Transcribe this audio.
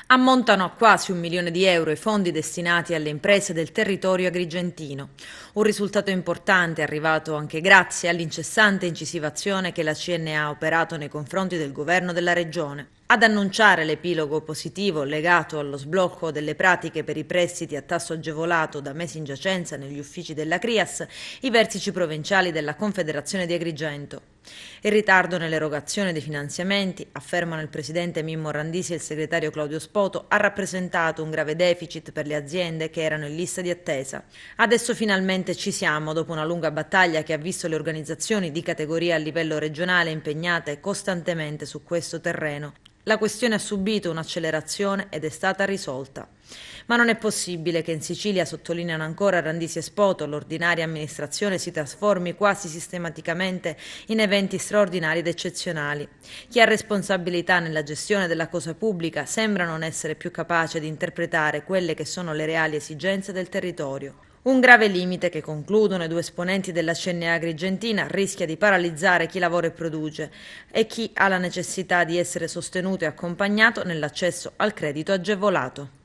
Ammontano a quasi 1 milione di euro i fondi destinati alle imprese del territorio agrigentino. Un risultato importante arrivato anche grazie all'incessante incisivazione che la CNA ha operato nei confronti del governo della regione. Ad annunciare l'epilogo positivo legato allo sblocco delle pratiche per i prestiti a tasso agevolato da mesi in giacenza negli uffici della CRIAS, i vertici provinciali della Confederazione di Agrigento. Il ritardo nell'erogazione dei finanziamenti, affermano il presidente Mimmo Randisi e il segretario Claudio Spoto, ha rappresentato un grave deficit per le aziende che erano in lista di attesa. Adesso finalmente ci siamo, dopo una lunga battaglia che ha visto le organizzazioni di categoria a livello regionale impegnate costantemente su questo terreno. La questione ha subito un'accelerazione ed è stata risolta. Ma non è possibile che in Sicilia, sottolineano ancora Randisi e Spoto, l'ordinaria amministrazione si trasformi quasi sistematicamente in eventi straordinari ed eccezionali. Chi ha responsabilità nella gestione della cosa pubblica sembra non essere più capace di interpretare quelle che sono le reali esigenze del territorio. Un grave limite che, concludono i due esponenti della CNA Agrigentina, rischia di paralizzare chi lavora e produce e chi ha la necessità di essere sostenuto e accompagnato nell'accesso al credito agevolato.